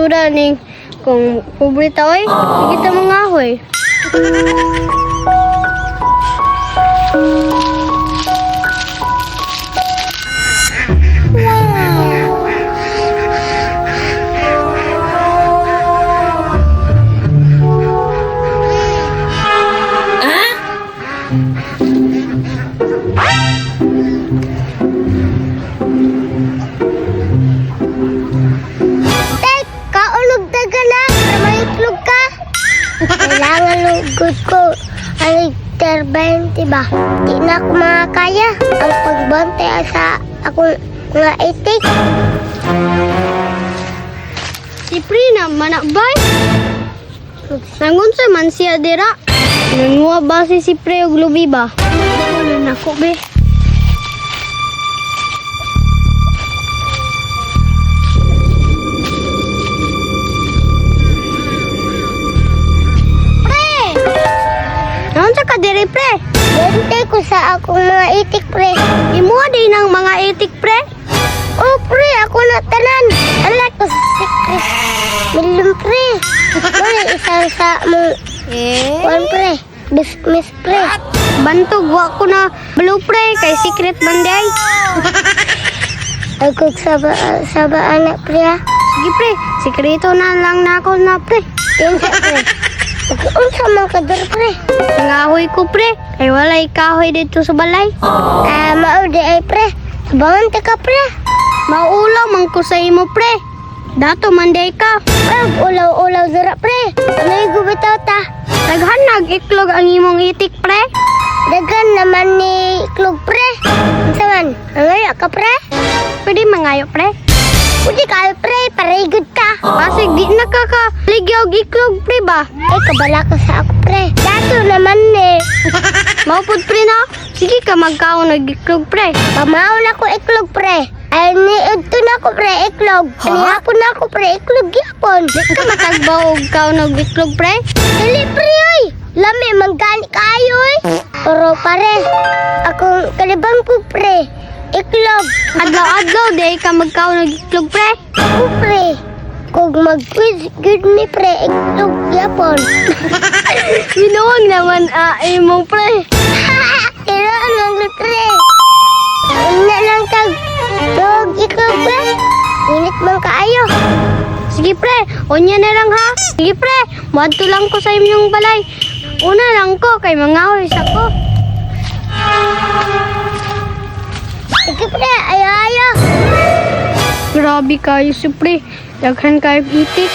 Suda ning kung paborito oy. Kita mangahoy. Tek, kaulog na ka na. Maitlog ka. Kailangan lugod ko. Aligter 20 ba? Di na ako makakaya. Ang pagbante sa ako nga itik. Si Prina, manakbay? Nangunsa man siya dira. Nanguha ba si Pre og lubi ba? Ano na ako be? Pre! Nangunsa ka diri Pre? Bente ko sa akong mga itik Pre. Imuha din ang mga itik Pre? Oh Pre, ako na tanan. Alat ko sa secret. Milyon Pre. Wala isang sa mong Juan Pre. Miss Pre. Bantog wa ko na blue Pre kay secret banday. Ako saba anak Pre ha. Sige Pre, sikreto na lang na ako na Pre. Insa Pre. Unsa man ka der Pre? Ngahoy ko Pre, kay walay kahoy dito sa balay. Mao di ay Pre. Sabangan ka Pre. Maulaw man ko sa imo Pre. Dato manday ka. Ulaw dira Pre. Ano gubitaw ta? Daghan nag-iklog ang imong itik Pre. Daghan naman ni iklog Pre. Unsa man? Angayo ka Pre? Pwede mangayo Pre. Pwede ka Pre, parigod ka. Pasig di nakakaligyaw iklog Pre ba? Kabala ka sa ako Pre. Dato naman ni. Maupod Pre na? Sige ka magkaon nag-iklog Pre. Pamaon ako iklog Pre. Ay, niudto na ko Pre, iklog. Nihapon na ko Pre, iklog yapon. Di ka matagbaw og kaon nag-iklog Pre? Dili Pre oy. Lami manggani kayo oy. Pero pare, akong kalibang po Pre. Iklog. Adlaw-adlaw di ka magkaon nag-iklog Pre. Oo Pre. Kung mag-quiz, good ni Pre, iklog yapon. Binuwag naman imong Pre. Iroon lang ni Pre. Una lang tag. Dog, iklog Pre. Init man kaayo. Sige Pre, unya na lang ha. Sige Pre, madto lang ko sa inyong balay. Una lang ko kay mangahoy sa ko. Sige Pre, ayo. Grabe kayo si Pre. Daghan kayo itik.